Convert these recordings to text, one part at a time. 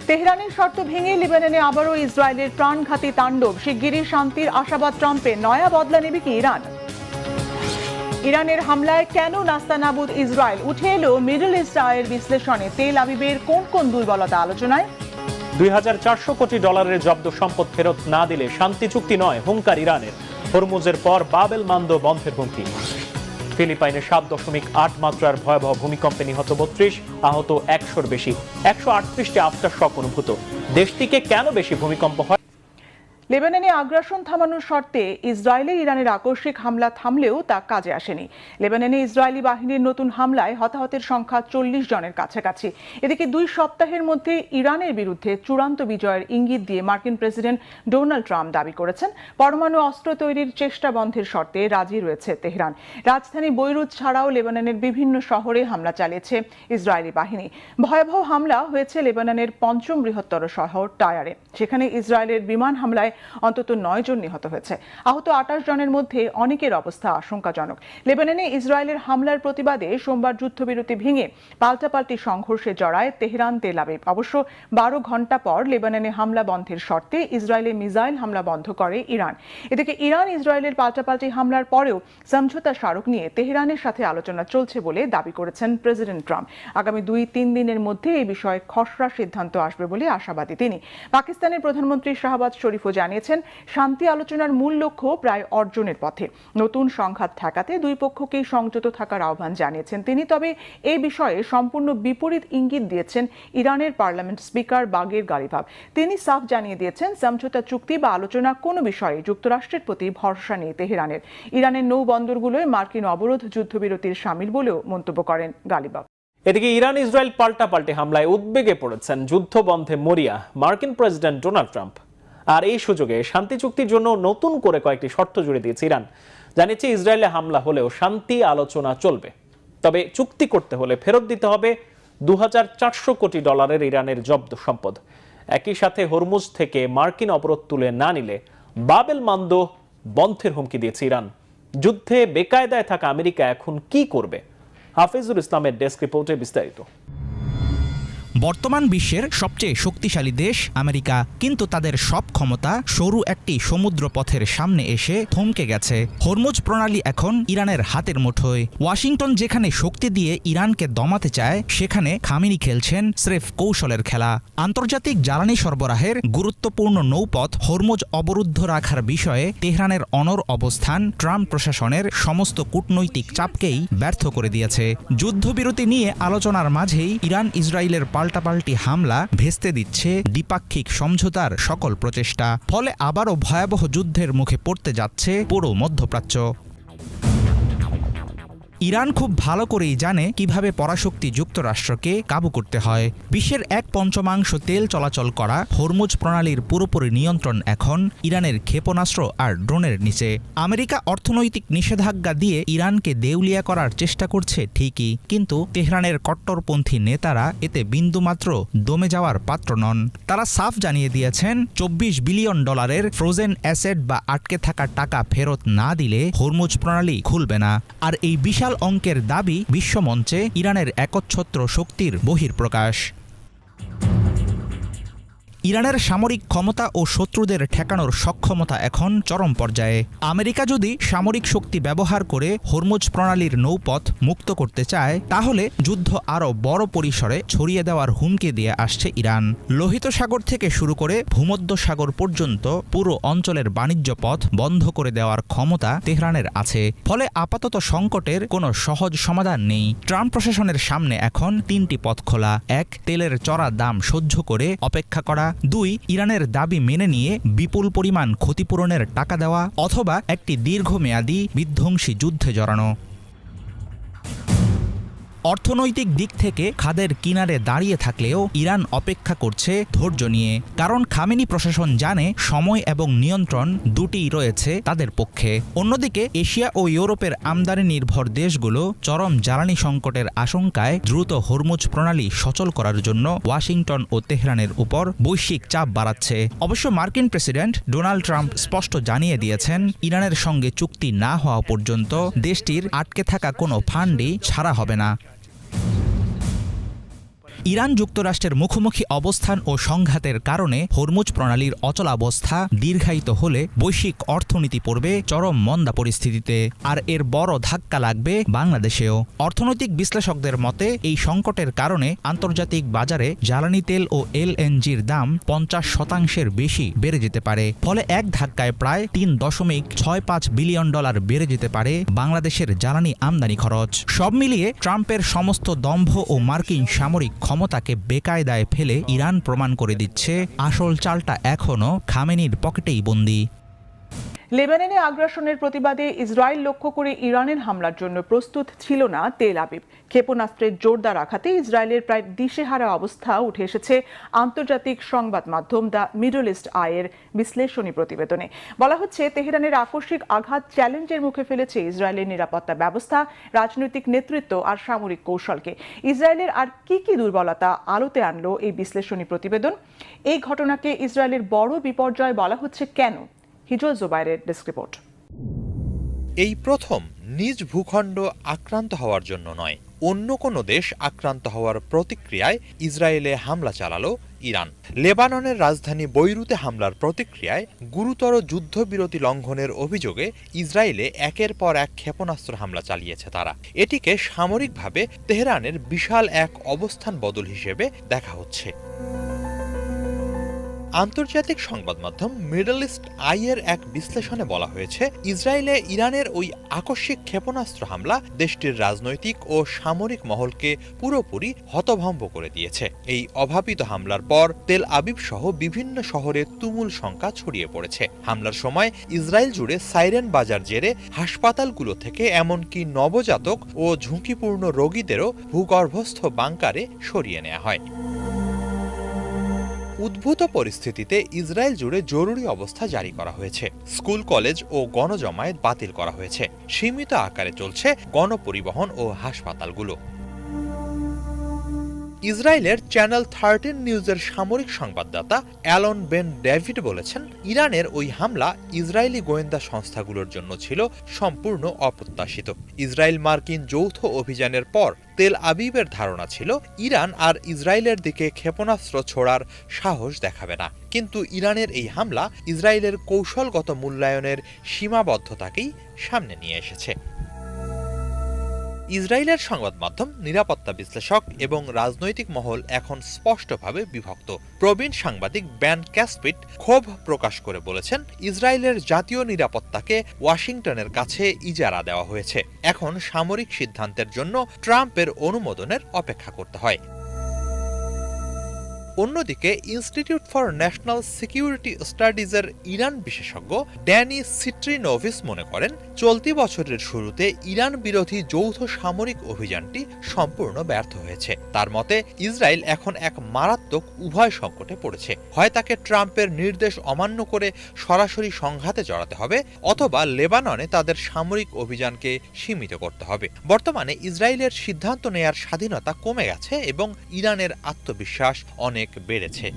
তেহরানের শর্ত ভেঙে লেবাননে আবারও ইসরায়েলের প্রাণঘাতী তাণ্ডব। শিগগিরই শান্তির আশাবাদ ট্রাম্পের। নয়া বদলা নেবে কি ইরান? ইরানের হামলায় কেন নাস্তানাবুদ ইসরায়েল? উঠে এলো মিডল ইস্ট আইয়ের বিশ্লেষণে। তেল আবিবের কোন কোন দুর্বলতা আলোচনায়। $2,400 কোটি জব্দ সম্পদ ফেরত না দিলে শান্তি চুক্তি নয়, হুঙ্কার ইরানের। হরমুজের পর বাবেল মান্দ বন্ধের হুমকি। ফিলিপাইনে 7.8 মাত্রার ভয়াবহ ভূমিকম্পে নিহত 32, আহত 100-র বেশি। 138টি আফটার শক অনুভূত। দেশটিকে কেন বেশি ভূমিকম্প হয়? লেবাননে আগ্রাসন থামানোর শর্তে ইসরায়েলে ইরানের আকস্মিক হামলা থামলেও তা কাজে আসেনি। লেবাননে ইসরায়েলি বাহিনীর নতুন হামলায় হতাহতের সংখ্যা 40 জনের কাছাকাছি। এদিকে 2 সপ্তাহের মধ্যে ইরানের বিরুদ্ধে চূড়ান্ত বিজয়ের ইঙ্গিত দিয়ে মার্কিন প্রেসিডেন্ট ডোনাল্ড ট্রাম্প দাবি করেছেন পরমাণু অস্ত্র তৈরির চেষ্টা বন্ধের শর্তে রাজি রয়েছে তেহরান। রাজধানী বৈরুত ছাড়াও লেবাননের বিভিন্ন শহরে হামলা চালিয়েছে ইসরায়েলি বাহিনী। ভয়াবহ হামলা হয়েছে লেবাননের 5ম বৃহত্তর শহর টায়ারে। সেখানে ইসরায়েলের বিমান হামলায় অন্তত 9 জন নিহত হয়েছে। আহত 28 জনের মধ্যে অনেকের অবস্থা আশঙ্কাজনক। লেবাননে ইসরায়েলের হামলার প্রতিবাদে সোমবার যুদ্ধবিরতি ভেঙে পাল্টাপাল্টি সংঘর্ষে জড়ায় তেহরান তেল আবিব। অবশ্য 12 ঘণ্টা পর লেবাননে হামলা বন্ধের শর্তে ইসরায়েলে মিসাইল হামলা বন্ধ করে ইরান। এদিকে ইরান ইসরায়েলের পাল্টাপাল্টি হামলার পরেও সমঝোতা স্মারক নিয়ে তেহরানের সাথে আলোচনা চলছে বলে দাবি করেছেন প্রেসিডেন্ট ট্রাম্প। আগামী 2-3 দিনের মধ্যে এই বিষয়ে খসড়া সিদ্ধান্ত আসবে বলে আশাবাদী তিনি। পাকিস্তানের প্রধানমন্ত্রী শাহবাজ শরীফও জানিয়েছেন শান্তি আলোচনার মূল লক্ষ্য প্রায় অর্জনের পথে। নতুন সংঘাত ঠেকাতে 2 পক্ষকেই সংযত থাকার আহ্বান জানিয়েছেন তিনি। তবে এই বিষয়ে সম্পূর্ণ বিপরীত ইঙ্গিত দিয়েছেন ইরানের পার্লামেন্ট স্পিকার বাগের গালিবাফ। তিনি সাফ জানিয়ে দিয়েছেন সমঝোতা চুক্তি বা আলোচনা কোনো বিষয়ে যুক্তরাষ্ট্রের প্রতি ভরসা নেই তেহরানের। ইরানের নৌ বন্দরগুলোয় মার্কিন অবরোধ যুদ্ধবিরতির শামিল বলেও মন্তব্য করেন গালিবাফ। এদিকে ইরান ইসরায়েল পাল্টাপাল্টি হামলায় উদ্বেগে পড়েছেন যুদ্ধ বন্ধে মরিয়া মার্কিন প্রেসিডেন্ট ডোনাল্ড ট্রাম্প। আর এই সুযোগে শান্তি চুক্তির জন্য নতুন করে কয়েকটি শর্ত জুড়ে দিয়েছে ইরান। জানিয়েছে ইসরায়েলে হামলা হলেও শান্তি আলোচনা চলবে, তবে চুক্তি করতে হলে ফেরত দিতে হবে $2,400 কোটি ইরানের জব্দ সম্পদ। একই সাথে হরমুজ থেকে মার্কিন অবরোধ তুলে না নিলে বাবেল মান্দ বন্ধের হুমকি দিয়েছে ইরান। যুদ্ধে বেকায়দায় থাকা আমেরিকা এখন কি করবে? হাফিজুল ইসলামের ডেস্ক রিপোর্টে বিস্তারিত। বর্তমান বিশ্বের সবচেয়ে শক্তিশালী দেশ আমেরিকা, কিন্তু তাদের সব ক্ষমতা সরু একটি সমুদ্র পথের সামনে এসে থমকে গেছে। হরমুজ প্রণালী এখন ইরানের হাতের মুঠোয়। ওয়াশিংটন যেখানে শক্তি দিয়ে ইরানকে দমাতে চায়, সেখানে খামেনি খেলছেন স্রেফ কৌশলের খেলা। আন্তর্জাতিক জ্বালানি সরবরাহের গুরুত্বপূর্ণ নৌপথ হরমুজ অবরুদ্ধ রাখার বিষয়ে তেহরানের অনড় অবস্থান ট্রাম্প প্রশাসনের সমস্ত কূটনৈতিক চাপকেই ব্যর্থ করে দিয়েছে। যুদ্ধবিরতি নিয়ে আলোচনার মাঝেই ইরান ইসরায়েলের পাল্টাপাল্টি হামলা ভেস্তে দিচ্ছে দ্বিপাক্ষিক সমঝোতার সকল প্রচেষ্টা। ফলে আবারও ভয়াবহ যুদ্ধের মুখে পড়তে যাচ্ছে পুরো মধ্যপ্রাচ্য। ইরান খুব ভালো করেই জানে কিভাবে পরাশক্তি যুক্তরাষ্ট্রকে কাবু করতে হয়। বিশ্বের 1/5 তেল চলাচল করা হরমুজ প্রণালীর পুরোপুরি নিয়ন্ত্রণ এখন ইরানের ক্ষেপণাস্ত্র আর ড্রোনের নিচে। আমেরিকা অর্থনৈতিক নিষেধাজ্ঞা দিয়ে ইরানকে দেউলিয়া করার চেষ্টা করছে ঠিকই, কিন্তু তেহরানের কট্টরপন্থী নেতারা এতে বিন্দুমাত্র দমে যাওয়ার পাত্র নন। তারা সাফ জানিয়ে দিয়েছেন $24 বিলিয়ন ফ্রোজেন অ্যাসেট বা আটকে থাকা টাকা ফেরত না দিলে হরমুজ প্রণালী খুলবে না। আর এই বিশাল অঙ্কের দাবি বিশ্বমঞ্চে ইরানের একচ্ছত্র শক্তির বহিঃপ্রকাশ। ইরানের সামরিক ক্ষমতা ও শত্রুদের ঠেকানোর সক্ষমতা এখন চরম পর্যায়ে। আমেরিকা যদি সামরিক শক্তি ব্যবহার করে হরমুজ প্রণালীর নৌপথ মুক্ত করতে চায়, তাহলে যুদ্ধ আরও বড় পরিসরে ছড়িয়ে দেওয়ার হুমকি দিয়ে আসছে ইরান। লোহিত সাগর থেকে শুরু করে ভূমধ্য সাগর পর্যন্ত পুরো অঞ্চলের বাণিজ্য পথ বন্ধ করে দেওয়ার ক্ষমতা তেহরানের আছে। ফলে আপাতত সংকটের কোনো সহজ সমাধান নেই। ট্রাম্প প্রশাসনের সামনে এখন 3টি পথ খোলা। 1. তেলের চড়া দাম সহ্য করে অপেক্ষা করা। 2. ইরানের দাবি মেনে নিয়ে বিপুল পরিমাণ ক্ষতিপূরণের টাকা দেওয়া, অথবা একটি দীর্ঘমেয়াদী বিধ্বংসী যুদ্ধে জড়ানো। অর্থনৈতিক দিক থেকে খাদের কিনারে দাঁড়িয়ে থাকলেও ইরান অপেক্ষা করছে ধৈর্য নিয়ে, কারণ খামেনি প্রশাসন জানে সময় এবং নিয়ন্ত্রণ দুটিই রয়েছে তাদের পক্ষে। অন্যদিকে এশিয়া ও ইউরোপের আমদানি নির্ভর দেশগুলো চরম জ্বালানি সংকটের আশঙ্কায় দ্রুত হরমুজ প্রণালী সচল করার জন্য ওয়াশিংটন ও তেহরানের উপর বৈশ্বিক চাপ বাড়াচ্ছে। অবশ্য মার্কিন প্রেসিডেন্ট ডোনাল্ড ট্রাম্প স্পষ্ট জানিয়ে দিয়েছেন, ইরানের সঙ্গে চুক্তি না হওয়া পর্যন্ত দেশটির আটকে থাকা কোনো ফান্ডই ছাড়া হবে না। ইরান যুক্তরাষ্ট্রের মুখোমুখি অবস্থান ও সংঘাতের কারণে হরমুজ প্রণালীর অচলাবস্থা দীর্ঘায়িত হলে বৈশ্বিক অর্থনীতি পড়বে চরম মন্দা পরিস্থিতিতে, আর এর বড় ধাক্কা লাগবে বাংলাদেশেও। অর্থনৈতিক বিশ্লেষকদের মতে এই সংকটের কারণে আন্তর্জাতিক বাজারে জ্বালানি তেল ও এলএনজির দাম 50% বেশি বেড়ে যেতে পারে। ফলে এক ধাক্কায় প্রায় $3.65 বিলিয়ন বেড়ে যেতে পারে বাংলাদেশের জ্বালানি আমদানি খরচ। সব মিলিয়ে ট্রাম্পের সমস্ত দম্ভ ও মার্কিন সামরিক ক্ষমতাকে বেকায়দায় ফেলে ইরান প্রমাণ করে দিচ্ছে আসল চালটা এখনও খামেনির পকেটেই বন্দী। লেবাননে আগ্রাসনের প্রতিবাদে ইসরায়েল লক্ষ্য করে ইরানের হামলার জন্য প্রস্তুত ছিল না তেল আবিব। ক্ষেপণাস্ত্রের জোরদার আঘাতে ইসরায়েলের প্রায় দিশেহারা অবস্থা উঠে এসেছে আন্তর্জাতিক সংবাদ মাধ্যম দ্য মিডল ইস্ট আইয়ের বিশ্লেষণী প্রতিবেদনে। বলা হচ্ছে, তেহরানের আকস্মিক আঘাত চ্যালেঞ্জের মুখে ফেলেছে ইসরায়েলের নিরাপত্তা ব্যবস্থা, রাজনৈতিক নেতৃত্ব আর সামরিক কৌশলকে। ইসরায়েলের আর কি কি দুর্বলতা আলোতে আনলো এই বিশ্লেষণী প্রতিবেদন? এই ঘটনাকে ইসরায়েলের বড় বিপর্যয় বলা হচ্ছে কেন? হিজল জুবাইরের ডেস্ক রিপোর্ট। এই প্রথম নিজ ভূখণ্ড আক্রান্ত হওয়ার জন্য নয়, অন্য কোনো দেশ আক্রান্ত হওয়ার প্রতিক্রিয়ায় ইসরায়েলে হামলা চালালো ইরান। লেবাননের রাজধানী বৈরুতে হামলার প্রতিক্রিয়ায় গুরুতর যুদ্ধবিরতি লঙ্ঘনের অভিযোগে ইসরায়েলে একের পর এক ক্ষেপণাস্ত্র হামলা চালিয়েছে তারা। এটিকে সামরিকভাবে তেহরানের বিশাল এক অবস্থান বদল হিসেবে দেখা হচ্ছে। আন্তর্জাতিক সংবাদ মাধ্যম মিডল ইস্ট আইয়ের এক বিশ্লেষণে বলা হয়েছে, ইসরায়েলে ইরানের ওই আকস্মিক ক্ষেপণাস্ত্র হামলা দেশটির রাজনৈতিক ও সামরিক মহলকে পুরোপুরি হতভম্ব করে দিয়েছে। এই অভাবিত হামলার পর তেল আবিব সহ বিভিন্ন শহরে তুমুল শঙ্কা ছড়িয়ে পড়েছে। হামলার সময় ইসরায়েল জুড়ে সাইরেন বাজার জেরে হাসপাতালগুলো থেকে এমনকি নবজাতক ও ঝুঁকিপূর্ণ রোগীদেরও ভূগর্ভস্থ বাংকারে সরিয়ে নেওয়া হয়। উদ্ভূত পরিস্থিতিতে ইসরায়েল জুড়ে জরুরি অবস্থা জারি করা হয়েছে। স্কুল, কলেজ ও গণজমায়েত বাতিল করা হয়েছে। সীমিত আকারে চলছে গণপরিবহন ও হাসপাতালগুলো। ইসরায়েলের চ্যানেল 13 নিউজের সামরিক সংবাদদাতা অ্যালন বেন ডেভিড বলেছেন, ইরানের ওই হামলা ইসরায়েলি গোয়েন্দা সংস্থাগুলোর জন্য ছিল সম্পূর্ণ অপ্রত্যাশিত। ইসরায়েল মার্কিন যৌথ অভিযানের পর তেল আবিবের ধারণা ছিল ইরান আর ইসরায়েলের দিকে ক্ষেপণাস্ত্র ছোড়ার সাহস দেখাবে না। কিন্তু ইরানের এই হামলা ইসরায়েলের কৌশলগত মূল্যায়নের সীমাবদ্ধতাকেই সামনে নিয়ে এসেছে। ইসরায়েলের সংবাদ মাধ্যম, নিরাপত্তা বিশ্লেষক এবং রাজনৈতিক মহল এখন স্পষ্টভাবে বিভক্ত। প্রবীণ সাংবাদিক ব্যান ক্যাসপিট ক্ষোভ প্রকাশ করে বলেছেন, ইসরায়েলের জাতীয় নিরাপত্তাকে ওয়াশিংটনের কাছে ইজারা দেওয়া হয়েছে। এখন সামরিক সিদ্ধান্তের জন্য ট্রাম্পের অনুমোদনের অপেক্ষা করতে হয়। অন্যদিকে ইনস্টিটিউট ফর ন্যাশনাল সিকিউরিটি স্টাডিজের ইরান বিশেষজ্ঞ ড্যানি সিট্রিনোভিস মনে করেন, চলতি বছরের শুরুতে ইরান বিরোধী যৌথ সামরিক অভিযানটি সম্পূর্ণ ব্যর্থ হয়েছে। তার মতে, ইসরায়েল এখন এক মারাত্মক উভয় সংকটে পড়েছে। হয় তাকে ট্রাম্পের নির্দেশ অমান্য করে সরাসরি সংঘাতে জড়াতে হবে, অথবা লেবাননে তাদের সামরিক অভিযানকে সীমিত করতে হবে। বর্তমানে ইসরায়েলের সিদ্ধান্ত নেয়ার স্বাধীনতা কমে গেছে এবং ইরানের আত্মবিশ্বাস অনেক বেড়েছে।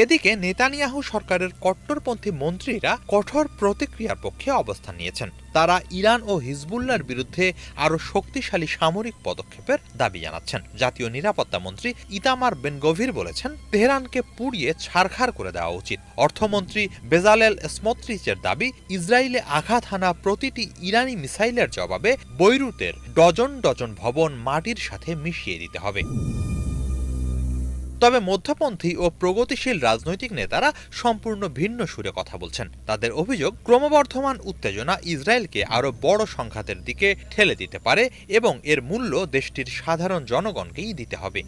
এদিকে নেতানিয়াহু সরকারের কট্টরপন্থী মন্ত্রীরা কঠোর প্রতিক্রিয়ার পক্ষে অবস্থান নিয়েছেন। তারা ইরান ও হিজবুল্লাহর বিরুদ্ধে আরও শক্তিশালী সামরিক পদক্ষেপের দাবি জানাচ্ছেন। জাতীয় নিরাপত্তা মন্ত্রী ইতামার বেন গভির বলেছেন, তেহরানকে পুড়িয়ে ছারখার করে দেওয়া উচিত। অর্থমন্ত্রী বেজালেল স্মোত্রিচের দাবি, ইসরায়েলে আঘাত হানা প্রতিটি ইরানি মিসাইলের জবাবে বৈরুতের ডজন ডজন ভবন মাটির সাথে মিশিয়ে দিতে হবে। তবে মধ্যপন্থী ও প্রগতিশীল রাজনৈতিক নেতারা সম্পূর্ণ ভিন্ন সুরে কথা বলছেন। তাদের অভিযোগ, ক্রমবর্ধমান উত্তেজনা ইসরায়েলকে আরও বড় সংঘাতের দিকে ঠেলে দিতে পারে এবং এর মূল্য দেশটির সাধারণ জনগণকেই দিতে হবে।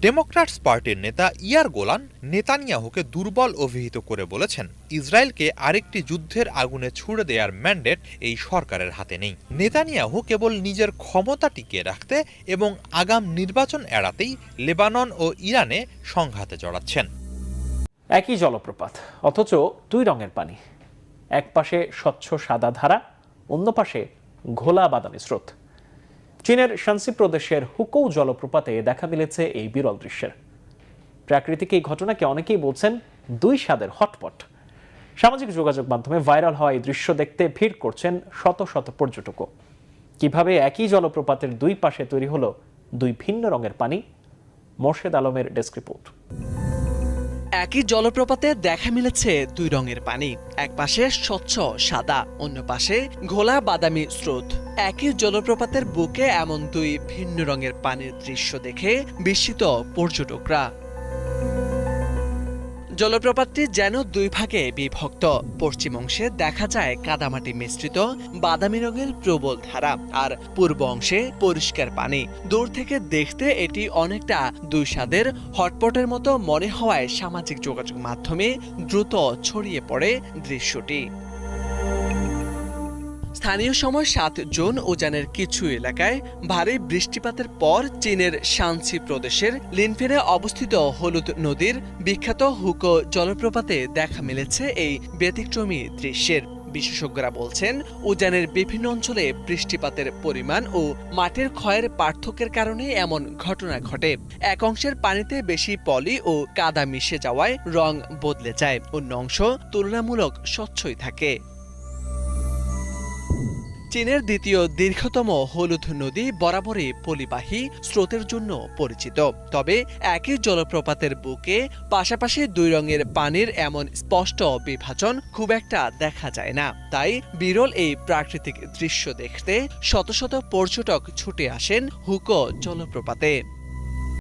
ডেমোক্র্যাটস পার্টির নেতা ইয়ার গোলান নেতানিয়াহুকে দুর্বল অভিহিত করে বলেছেন, ইসরায়েলকে আরেকটি যুদ্ধের আগুনে ছুড়ে দেওয়ার ম্যান্ডেট এই সরকারের হাতে নেই। নেতানিয়াহু কেবল নিজের ক্ষমতা টিকিয়ে রাখতে এবং আগাম নির্বাচন এড়াতেই লেবানন ও ইরানে সংঘাতে জড়াচ্ছেন। একই জলপ্রপাত, অথচ দুই রঙের পানি। এক পাশে স্বচ্ছ সাদা ধারা, অন্য পাশে ঘোলা বাদামি স্রোত। চীনের শানসি প্রদেশের হুকৌ জলপ্রপাতে দেখা মিলেছে এই বিরল দৃশ্যের। প্রাকৃতিক এই ঘটনাকে অনেকেই বলছেন দুই স্বাদের হটপট। সামাজিক যোগাযোগ মাধ্যমে ভাইরাল হওয়া এই দৃশ্য দেখতে ভিড় করছেন শত শত পর্যটকও। কিভাবে একই জলপ্রপাতের দুই পাশে তৈরি হলো দুই ভিন্ন রঙের পানি? মোর্শেদ আলমের ডেস্ক রিপোর্ট। একই জলপ্রপাতে দেখা মিলেছে দুই রঙের পানি, এক পাশে স্বচ্ছ সাদা, অন্য পাশে ঘোলা বাদামি স্রোত। একই জলপ্রপাতের বুকে এমন দুই ভিন্ন রঙের পানির দৃশ্য দেখে বিস্মিত পর্যটকরা। জলপ্রপাতটি যেন দুই ভাগে বিভক্ত। পশ্চিম অংশে দেখা যায় কাদামাটি মিশ্রিত বাদামি রঙের প্রবল ধারা, আর পূর্ব অংশে পরিষ্কার পানি। দূর থেকে দেখতে এটি অনেকটা দুই স্বাদের হটপটের মতো মনে হওয়ায় সামাজিক যোগাযোগ মাধ্যমে দ্রুত ছড়িয়ে পড়ে দৃশ্যটি। স্থানীয় সময় ৭ জুন উজানের কিছু এলাকায় ভারী বৃষ্টিপাতের পর চীনের শানসি প্রদেশের লিনফেনে অবস্থিত হলুদ নদীর বিখ্যাত হুকো জলপ্রপাতে দেখা মিলেছে এই ব্যতিক্রমী দৃশ্যের। বিশেষজ্ঞরা বলছেন, উজানের বিভিন্ন অঞ্চলে বৃষ্টিপাতের পরিমাণ ও মাটির ক্ষয়ের পার্থক্যের কারণে এমন ঘটনা ঘটে। এক অংশের পানিতে বেশি পলি ও কাদা মিশে যাওয়ায় রং বদলে যায়, অন্য অংশ তুলনামূলক স্বচ্ছই থাকে। চীনের দ্বিতীয় দীর্ঘতম হলুদ নদী বরাবরই পলিবাহী স্রোতের জন্য পরিচিত। তবে একই জলপ্রপাতের বুকে পাশাপাশি দুই রঙের পানির এমন স্পষ্ট বিভাজন খুব একটা দেখা যায় না। তাই বিরল এই প্রাকৃতিক দৃশ্য দেখতে শত শত পর্যটক ছুটে আসেন হুকো জলপ্রপাতে।